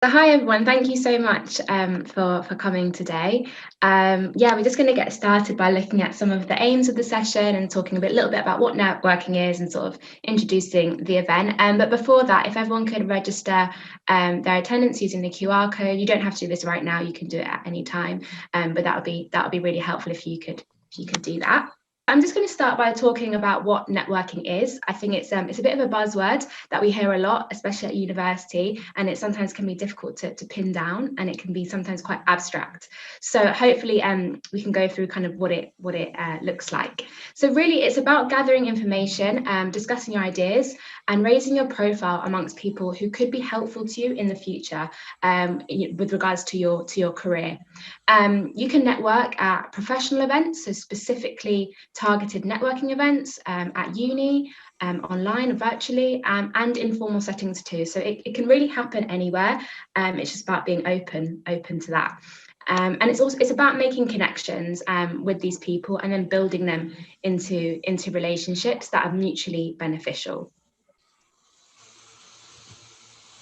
So hi everyone, thank you so much for coming today. We're just going to get started by looking at some of the aims of the session and talking a little bit about what networking is and sort of introducing the event. But before that, if everyone could register their attendance using the QR code, you don't have to do this right now, you can do it at any time. But that would be really helpful if you could do that. I'm just going to start by talking about what networking is. I think it's a bit of a buzzword that we hear a lot, especially at university, and it sometimes can be difficult to pin down, and it can be sometimes quite abstract. So hopefully we can go through kind of what it looks like. So really it's about gathering information, discussing your ideas, and raising your profile amongst people who could be helpful to you in the future with regards to your career. You can network at professional events, so specifically targeted networking events at uni, online, virtually, and informal settings too. So it can really happen anywhere. It's just about being open to that. And it's about making connections with these people and then building them into relationships that are mutually beneficial.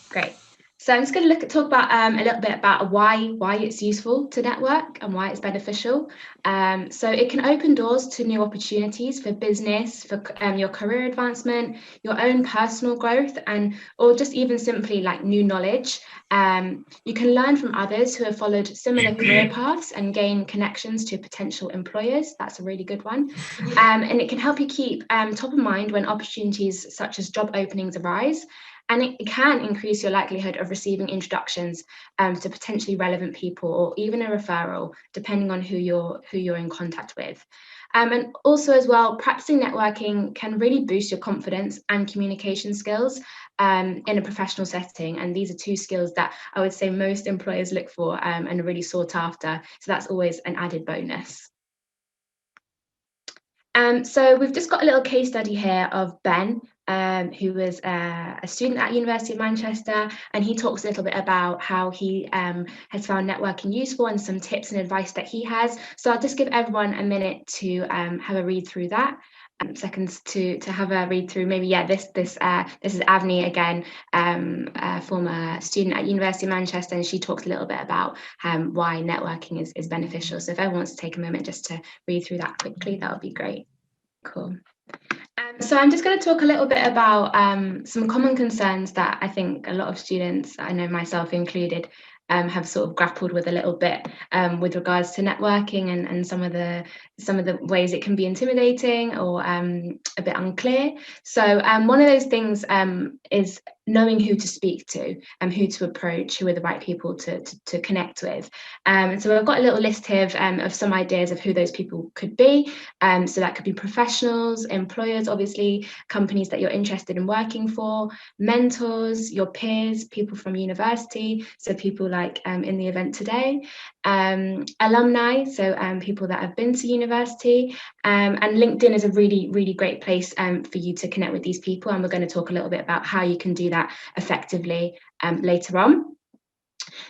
Great. So I'm just going to talk about a little bit about why it's useful to network and why it's beneficial. So it can open doors to new opportunities for business, for your career advancement, your own personal growth, or just even simply like new knowledge. You can learn from others who have followed similar career paths and gain connections to potential employers. That's a really good one. And it can help you keep top of mind when opportunities such as job openings arise. And it can increase your likelihood of receiving introductions to potentially relevant people, or even a referral, depending on who you're in contact with. And also as well, practicing networking can really boost your confidence and communication skills in a professional setting. And these are two skills that I would say most employers look for and are really sought after. So that's always an added bonus. So we've just got a little case study here of Ben, who was a student at University of Manchester, and he talks a little bit about how he has found networking useful and some tips and advice that he has. So I'll just give everyone a minute to have a read through that. Seconds to have a read through. Maybe this is Avni again, a former student at University of Manchester, and she talks a little bit about why networking is beneficial. So if everyone wants to take a moment just to read through that quickly, that would be great. Cool. So I'm just going to talk a little bit about some common concerns that I think a lot of students, I know myself included, have sort of grappled with a little bit with regards to networking and some of the ways it can be intimidating or a bit unclear. So one of those things is knowing who to speak to and who to approach, who are the right people to connect with. And so I've got a little list here of some ideas of who those people could be. So that could be professionals, employers, obviously, companies that you're interested in working for, mentors, your peers, people from university, so people like in the event today, alumni, so people that have been to university, and LinkedIn is a really, really great place for you to connect with these people, and we're going to talk a little bit about how you can do that effectively later on.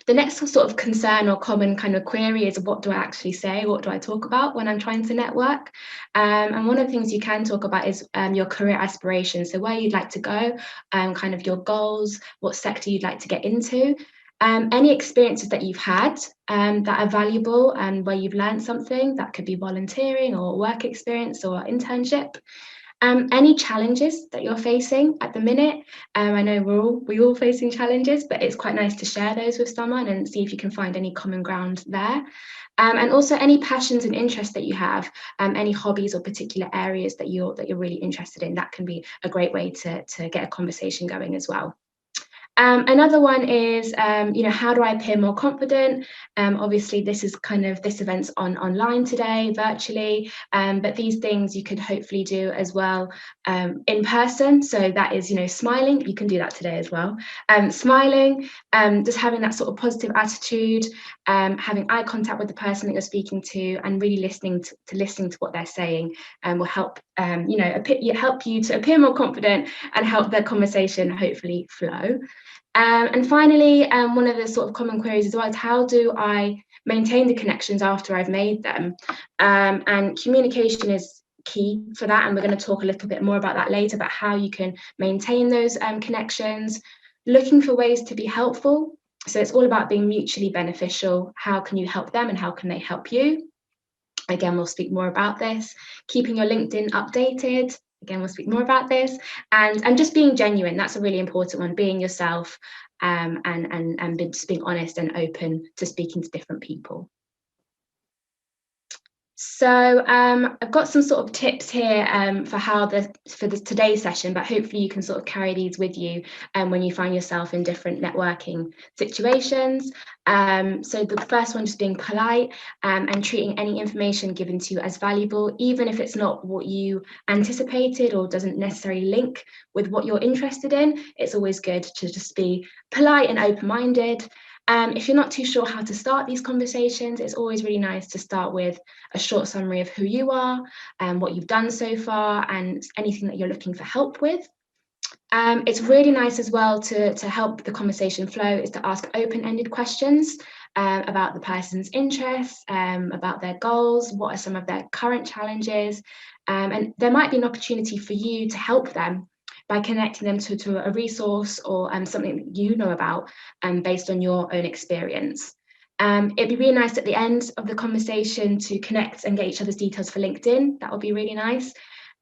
The next sort of concern or common kind of query is, what do I actually say? What do I talk about when I'm trying to network? And one of the things you can talk about is your career aspirations. So where you'd like to go, kind of your goals, what sector you'd like to get into. Any experiences that you've had that are valuable and where you've learned something. That could be volunteering or work experience or internship. Any challenges that you're facing at the minute. I know we're all facing challenges, but it's quite nice to share those with someone and see if you can find any common ground there. And also any passions and interests that you have, any hobbies or particular areas that you're really interested in. That can be a great way to get a conversation going as well. Another one is, how do I appear more confident? Obviously, this event's online today, virtually, but these things you could hopefully do as well in person. So that is, smiling. You can do that today as well. Smiling, just having that sort of positive attitude, having eye contact with the person that you're speaking to, and really listening to what they're saying, will help, help you to appear more confident and help the conversation hopefully flow. And finally, one of the sort of common queries as well is, how do I maintain the connections after I've made them? And communication is key for that, and we're going to talk a little bit more about that later, about how you can maintain those connections, looking for ways to be helpful, So it's all about being mutually beneficial. How can you help them and how can they help you? Again, we'll speak more about this. Keeping your LinkedIn updated. Again, we'll speak more about this. And just being genuine. That's a really important one. Being yourself, and just being honest and open to speaking to different people. So I've got some sort of tips here for today's session, but hopefully you can sort of carry these with you when you find yourself in different networking situations. So the first one, just being polite and treating any information given to you as valuable, even if it's not what you anticipated or doesn't necessarily link with what you're interested in. It's always good to just be polite and open-minded. If you're not too sure how to start these conversations, it's always really nice to start with a short summary of who you are and what you've done so far and anything that you're looking for help with. It's really nice as well to help the conversation flow is to ask open-ended questions about the person's interests, about their goals, what are some of their current challenges, and there might be an opportunity for you to help them by connecting them to a resource or something that you know about based on your own experience. It'd be really nice at the end of the conversation to connect and get each other's details for LinkedIn. That would be really nice.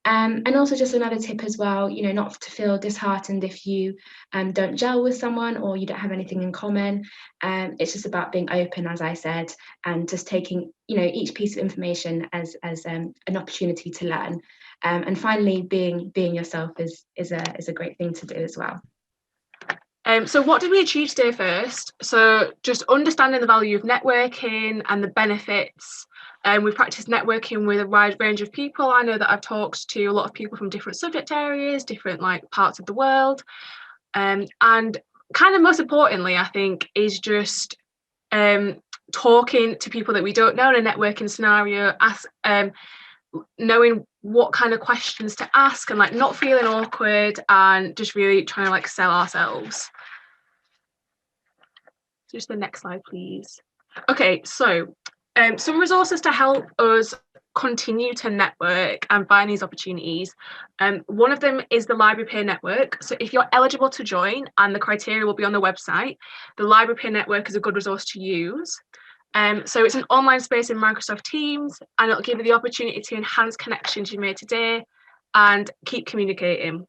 And also just another tip as well, not to feel disheartened if you don't gel with someone or you don't have anything in common. It's just about being open, as I said, and just taking, each piece of information as an opportunity to learn. And finally, being yourself is a great thing to do as well. So what did we achieve today first? So just understanding the value of networking and the benefits. We've practiced networking with a wide range of people. I know that I've talked to a lot of people from different subject areas, different parts of the world. And kind of most importantly, I think, is just talking to people that we don't know in a networking scenario, knowing what kind of questions to ask and not feeling awkward and just really trying to sell ourselves. Just the next slide, please. Okay, so some resources to help us continue to network and find these opportunities. One of them is the Library Peer Network. So if you're eligible to join, and the criteria will be on the website, the Library Peer Network is a good resource to use. So it's an online space in Microsoft Teams, and it'll give you the opportunity to enhance connections you made today and keep communicating.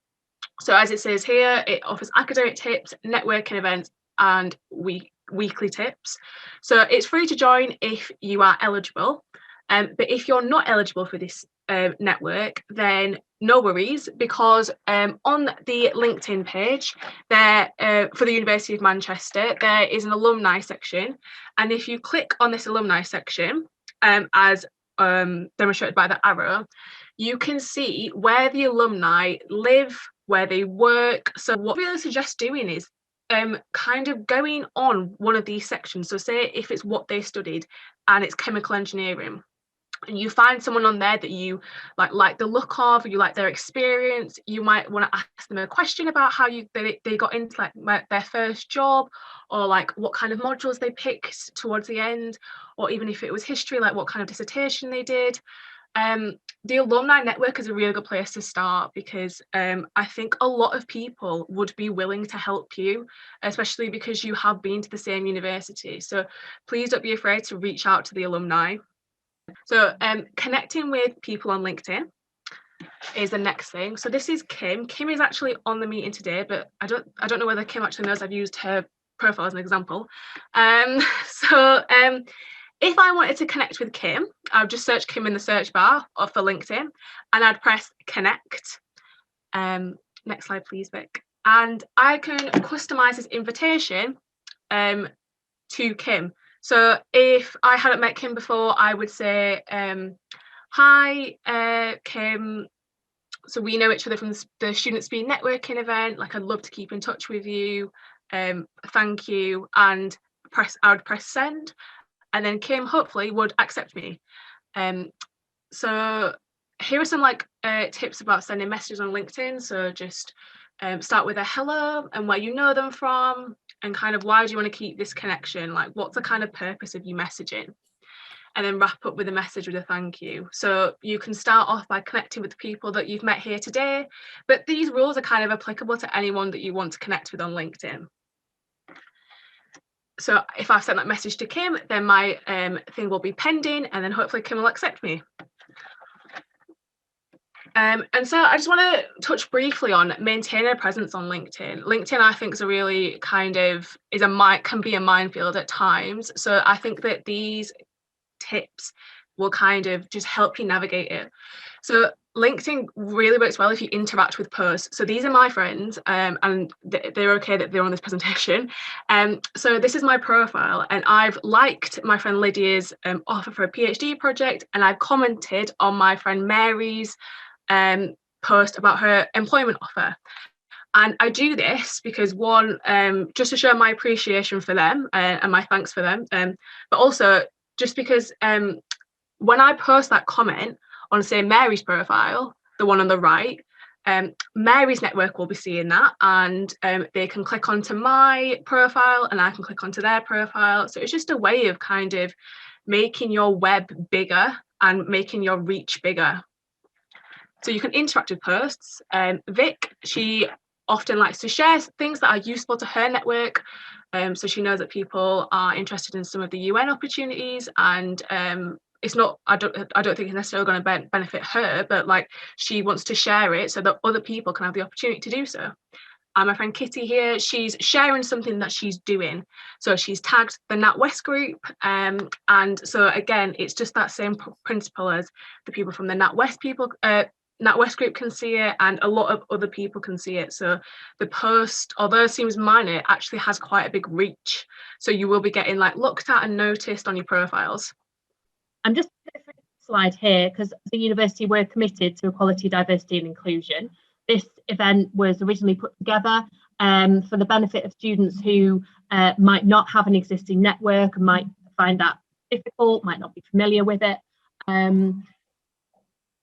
So as it says here, it offers academic tips, networking events, and weekly tips. So it's free to join if you are eligible. But if you're not eligible for this network, then no worries, because on the LinkedIn page there for the University of Manchester, there is an alumni section. And if you click on this alumni section, as demonstrated by the arrow, you can see where the alumni live, where they work. So what we really suggest doing is kind of going on one of these sections. So say if it's what they studied and it's chemical engineering, and you find someone on there that you like the look of, or you like their experience, you might want to ask them a question about how they got into their first job, or what kind of modules they picked towards the end, or even if it was history, what kind of dissertation they did. The alumni network is a really good place to start, because I think a lot of people would be willing to help you, especially because you have been to the same university. So please don't be afraid to reach out to the alumni. So connecting with people on LinkedIn is the next thing. So this is Kim. Kim is actually on the meeting today, but I don't know whether Kim actually knows I've used her profile as an example. If I wanted to connect with Kim, I would just search Kim in the search bar for LinkedIn, and I'd press connect. Next slide, please, Vic. And I can customize this invitation to Kim. So if I hadn't met Kim before, I would say, hi, Kim. So we know each other from the Student Speed Networking event. I'd love to keep in touch with you. Thank you. And I would press send. And then Kim hopefully would accept me. So here are some tips about sending messages on LinkedIn. So just start with a hello and where you know them from, and kind of why do you want to keep this connection? What's the kind of purpose of you messaging? And then wrap up with a message with a thank you. So you can start off by connecting with the people that you've met here today, but these rules are kind of applicable to anyone that you want to connect with on LinkedIn. So if I've sent that message to Kim, then my thing will be pending, and then hopefully Kim will accept me. And so I just want to touch briefly on maintaining a presence on LinkedIn. LinkedIn, I think, is a really can be a minefield at times. So I think that these tips will kind of just help you navigate it. So LinkedIn really works well if you interact with posts. So these are my friends, and they're okay that they're on this presentation. So this is my profile, and I've liked my friend Lydia's offer for a PhD project, and I've commented on my friend Mary's post about her employment offer. And I do this because, one, just to show my appreciation for them and my thanks for them, but also just because when I post that comment on, say, Mary's profile, the one on the right, Mary's network will be seeing that, and they can click onto my profile and I can click onto their profile. So it's just a way of kind of making your web bigger and making your reach bigger. So you can interact with posts. Vic, she often likes to share things that are useful to her network. So she knows that people are interested in some of the UN opportunities, and it's not, I don't think it's necessarily going to benefit her, but like she wants to share it so that other people can have the opportunity to do so. And my friend Kitty here, she's sharing something that she's doing. So she's tagged the NatWest group. And so again, it's just that same principle as the people from the NatWest group can see it, and a lot of other people can see it. So the post, although it seems minor, actually has quite a big reach. So you will be getting like looked at and noticed on your profiles. I'm just going to slide here because the university were committed to equality, diversity and inclusion. This event was originally put together for the benefit of students who might not have an existing network and might find that difficult, might not be familiar with it.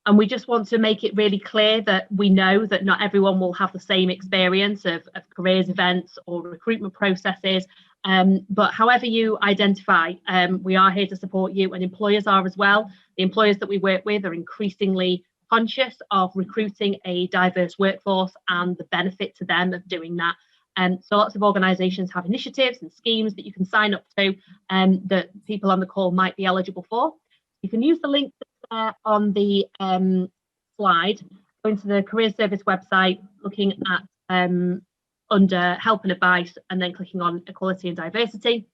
And we just want to make it really clear that we know that not everyone will have the same experience of careers events or recruitment processes. But however you identify, we are here to support you, and employers are as well. The employers that we work with are increasingly conscious of recruiting a diverse workforce and the benefit to them of doing that. So lots of organisations have initiatives and schemes that you can sign up to that people on the call might be eligible for. You can use the link on the slide, going to the Careers Service website, looking at under help and advice, and then clicking on equality and diversity.